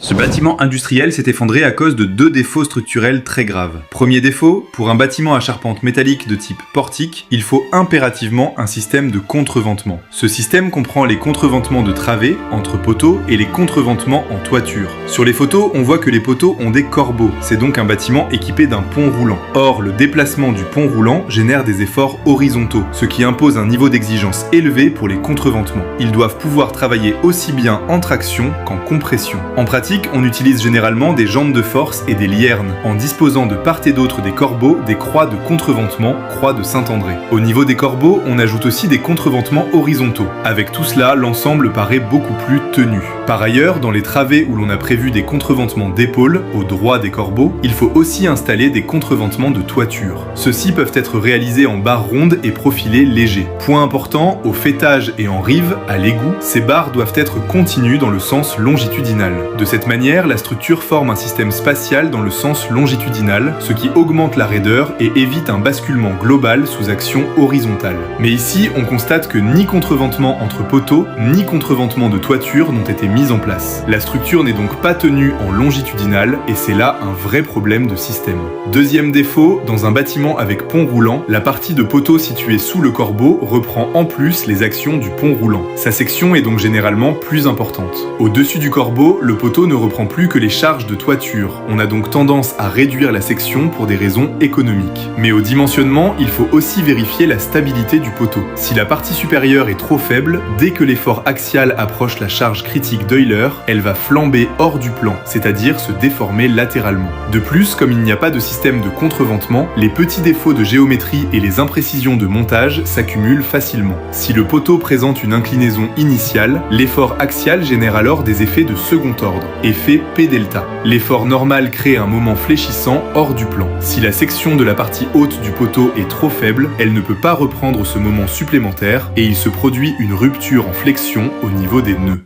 Ce bâtiment industriel s'est effondré à cause de deux défauts structurels très graves. Premier défaut, pour un bâtiment à charpente métallique de type portique, il faut impérativement un système de contreventement. Ce système comprend les contreventements de travées, entre poteaux, et les contreventements en toiture. Sur les photos, on voit que les poteaux ont des corbeaux, c'est donc un bâtiment équipé d'un pont roulant. Or, le déplacement du pont roulant génère des efforts horizontaux, ce qui impose un niveau d'exigence élevé pour les contreventements. Ils doivent pouvoir travailler aussi bien en traction qu'en compression. En pratique, on utilise généralement des jantes de force et des liernes, en disposant de part et d'autre des corbeaux des croix de contreventement, croix de Saint-André. Au niveau des corbeaux, on ajoute aussi des contreventements horizontaux. Avec tout cela, l'ensemble paraît beaucoup plus tenu. Par ailleurs, dans les travées où l'on a prévu des contreventements d'épaule, au droit des corbeaux, il faut aussi installer des contreventements de toiture. Ceux-ci peuvent être réalisés en barres rondes et profilés légers. Point important, au faîtage et en rive, à l'égout, ces barres doivent être continues dans le sens longitudinal. De cette manière, la structure forme un système spatial dans le sens longitudinal, ce qui augmente la raideur et évite un basculement global sous action horizontale. Mais ici, on constate que ni contreventement entre poteaux, ni contreventement de toiture n'ont été mis en place. La structure n'est donc pas tenue en longitudinal, et c'est là un vrai problème de système. Deuxième défaut, dans un bâtiment avec pont roulant, la partie de poteau située sous le corbeau reprend en plus les actions du pont roulant. Sa section est donc généralement plus importante. Au-dessus du corbeau, le poteau ne reprend plus que les charges de toiture. On a donc tendance à réduire la section pour des raisons économiques. Mais au dimensionnement, il faut aussi vérifier la stabilité du poteau. Si la partie supérieure est trop faible, dès que l'effort axial approche la charge critique d'Euler, elle va flamber hors du plan, c'est-à-dire se déformer latéralement. De plus, comme il n'y a pas de système de contreventement, les petits défauts de géométrie et les imprécisions de montage s'accumulent facilement. Si le poteau présente une inclinaison initiale, l'effort axial génère alors des effets de second ordre, effet P-delta. L'effort normal crée un moment fléchissant hors du plan. Si la section de la partie haute du poteau est trop faible, elle ne peut pas reprendre ce moment supplémentaire et il se produit une rupture en flexion au niveau des nœuds.